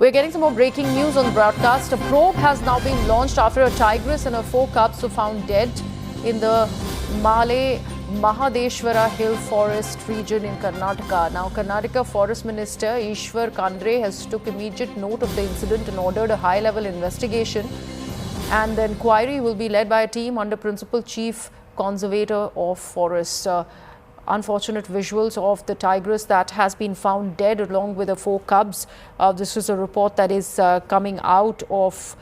We're getting some more breaking news on the broadcast. A probe has now been launched after a tigress and her 4 cubs were found dead in the Mahadeshwara Hill Forest region in Karnataka. Now, Karnataka Forest Minister Ishwar Kandre has took immediate note of the incident and ordered a high-level investigation. And the inquiry will be led by a team under Principal Chief Conservator of Forest. Unfortunate visuals of the tigress that has been found dead along with the 4 cubs. This is a report that is coming out of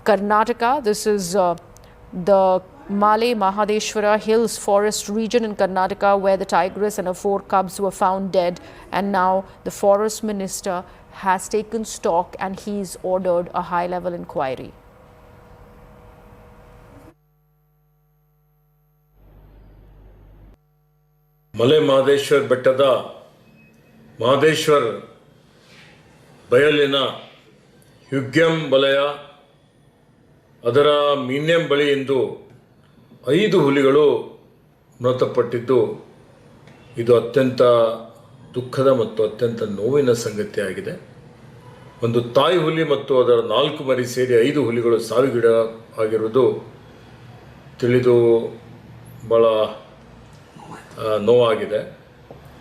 Karnataka. This is the Mahadeshwara Hills Forest region in Karnataka, where the tigress and her 4 cubs were found dead. And now the Forest Minister has taken stock and he's ordered a high-level inquiry. ಮಲೆ ಮಹದೇಶ್ವರ್ ಬೆಟ್ಟದ ಮಹದೇಶ್ವರ್ ಬಯಲಿನ ಹ್ಯುಗ್ಯಂ ವಲಯ ಅದರ ಮೀನ್ಯಂ ಬಳಿಯಿಂದ 5 ಹುಲಿಗಳು ಮೃತಪಟ್ಟಿದ್ದು ಇದು ಅತ್ಯಂತ ದುಃಖದ ಮತ್ತು ಅತ್ಯಂತ ನೋವಿನ ಸಂಗತಿಯಾಗಿದೆ. ಒಂದು ತಾಯಿ ಹುಲಿ ಮತ್ತು ಅದರ 4 ಮರಿ ಸೇರಿ 5 ಹುಲಿಗಳು ಸಾವಿಗೀಡಾಗಿರುವುದು ತಿಳಿದು ಬಹಳ ನೋವಾಗಿದೆ.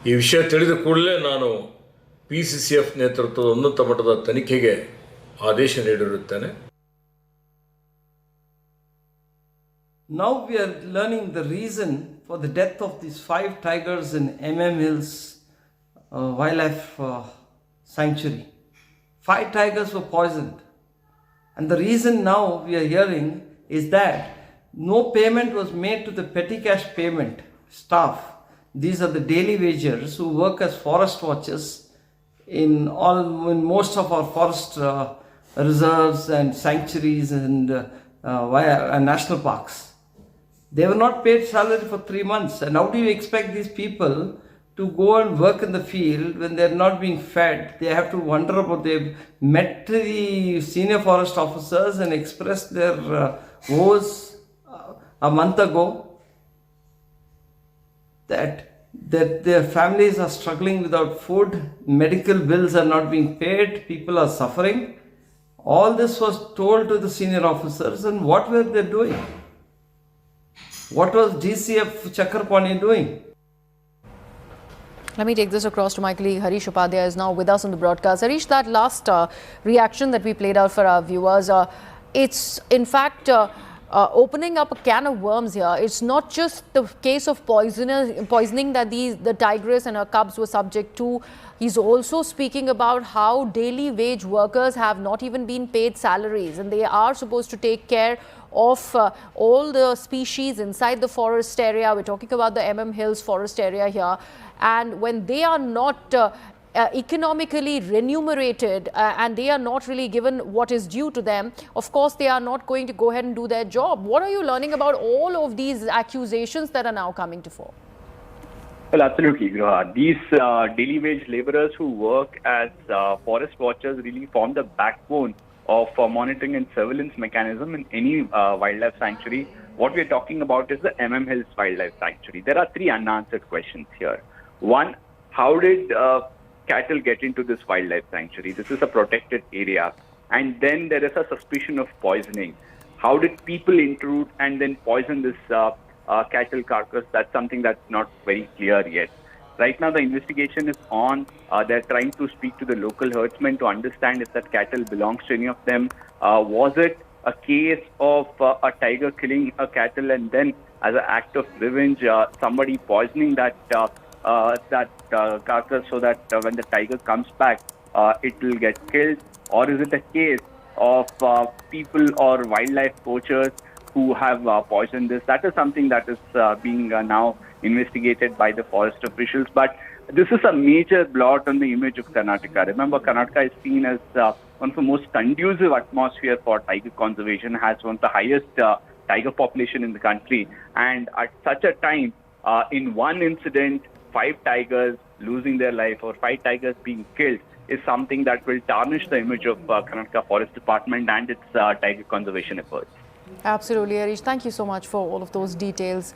ಈ ವಿಷಯ ತಿಳಿದ ಕೂಡಲೇ ನಾನು PCCF ನೇತೃತ್ವದ ಉನ್ನತ ಮಟ್ಟದ ತನಿಖೆಗೆ ಆದೇಶ ನೀಡಿರುತ್ತೇನೆ. Now we are learning the reason for the death of these 5 tigers in Hills Wildlife Sanctuary. 5 tigers were poisoned. And the reason now we are hearing is that no payment was made to the petty cash payment staff. These are the daily wagers who work as forest watchers in most of our forest reserves and sanctuaries and national parks. They were not paid salary for 3 months. And how do you expect these people to go and work in the field when they're not being fed? They have to wonder about. They've met the senior forest officers and expressed their woes a month ago that their families are struggling without food, medical bills are not being paid, people are suffering. All this was told to the senior officers, and what were they doing? What was DCF Chakrapani doing? Let me take this across to my colleague Harish Upadhyay is now with us on the broadcast. Harish, that last reaction that we played out for our viewers, it's in fact opening up a can of worms here. It's not just the case of poisoning that the tigress and her cubs were subject to. He's also speaking about how daily wage workers have not even been paid salaries, and they are supposed to take care of all the species inside the forest area. We're talking about the Hills forest area here, and when they are not economically remunerated and they are not really given what is due to them, of course they are not going to go ahead and do their job. What are you learning about all of these accusations that are now coming to fore? Well, absolutely, Graha. These daily wage laborers who work as forest watchers really form the backbone of monitoring and surveillance mechanism in any wildlife sanctuary. What we are talking about is the Hills Wildlife Sanctuary. There are 3 unanswered questions here. One, how did cattle get into this wildlife sanctuary? This is a protected area. And then there is a suspicion of poisoning. How did people intrude and then poison this cattle carcass? That's something that's not very clear yet. Right now, the investigation is on. They're trying to speak to the local herdsmen to understand if that cattle belongs to any of them. Was it a case of a tiger killing a cattle and then, as an act of revenge, somebody poisoning that carcass so that when the tiger comes back, it will get killed? Or is it a case of people or wildlife poachers who have poisoned this? That is something that is being now investigated by the forest officials. But this is a major blot on the image of Karnataka. Remember, Karnataka is seen as one of the most conducive atmosphere for tiger conservation, has one of the highest tiger population in the country. And at such a time, in one incident, 5 tigers losing their life or 5 tigers being killed is something that will tarnish the image of Karnataka Forest Department and its tiger conservation efforts. Absolutely, Harish. Thank you so much for all of those details.